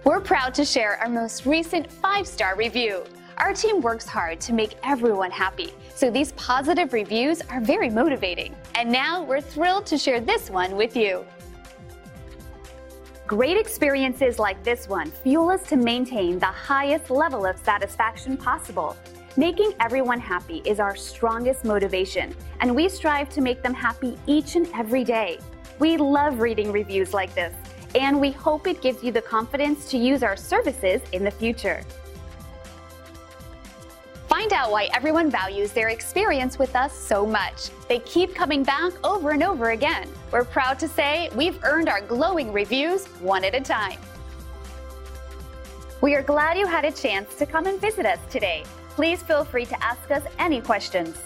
We're proud to share our most recent 5-star review. Our team works hard to make everyone happy, so these positive reviews are very motivating. And now we're thrilled to share this one with you. Great experiences like this one fuel us to maintain the highest level of satisfaction possible. Making everyone happy is our strongest motivation, and we strive to make them happy each and every day. We love reading reviews like this, and we hope it gives you the confidence to use our services in the future. Find out why everyone values their experience with us so much. They keep coming back over and over again. We're proud to say we've earned our glowing reviews one at a time. We are glad you had a chance to come and visit us today. Please feel free to ask us any questions.